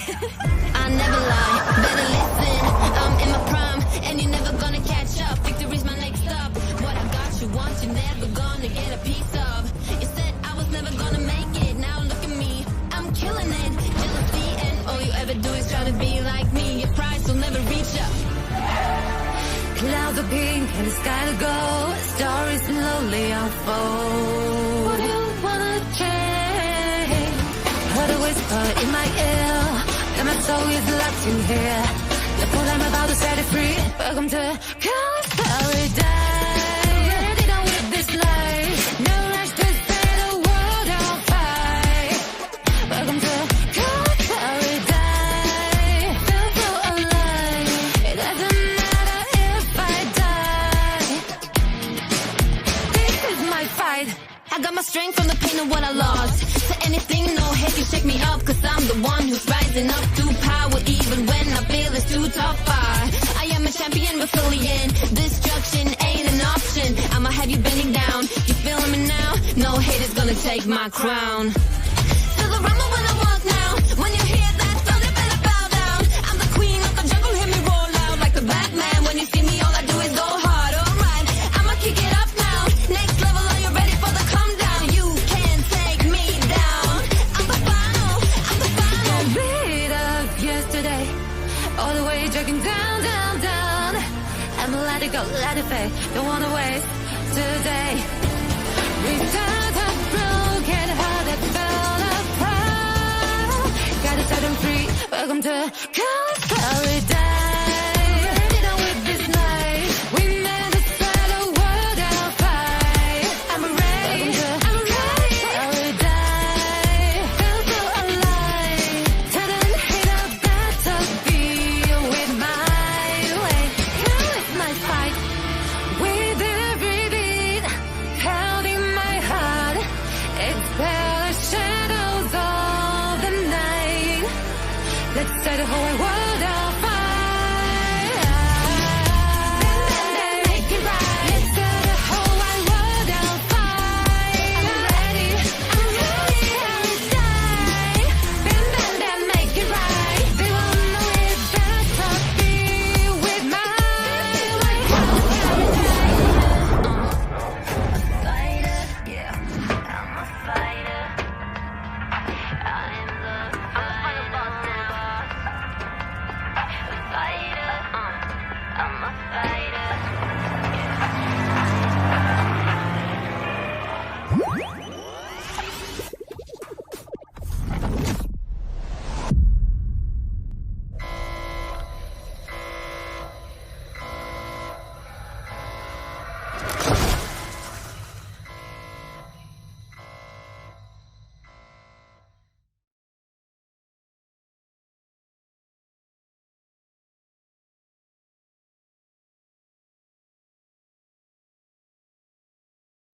I never lie, better listen. I'm in my prime, and you're never gonna catch up. Victory's my next stop. What I got you want, you're never gonna get a piece of. You said I was never gonna make it, now look at me, I'm killing it. Jealousy, and all you ever do is try to be like me. Your price will never reach up. Clouds are pink and the sky to gold. Stories slowly unfold. What do you wanna change? Heard a whisper in my ear, and my soul is locked in here. The fool I'm about to set it free. Welcome to Chaos Paradise. Ready to whip this life. No rush to set the world on fire. Welcome to Chaos Paradise. Feel so alive. It doesn't matter if I die. This is my fight. I got my strength from the pain of what I lost. To anything, no hate can shake me up. Cause I'm the one who's rising up to power. Even when I feel it's too tough far. I am a champion Brazilian. Destruction ain't an option. I'ma have you bending down. You feeling me now? No hate is gonna take my crown. Feel the rumble when I walk now. When you hear that sound, you better bow down. I'm the queen of the jungle, hear me roll loud like the Batman. When you see me, all I do is go hard. Alright, I'ma kick it up now. Next level, are you ready for the come down? You can't take me down. I'm the final, I'm the final. Beat up yesterday, all the way dragging down, down, down. I'ma let it go, let it fade. Don't wanna waste today. Return the broken heart that fell apart. Gotta set them free. Welcome to Chaos Paradise.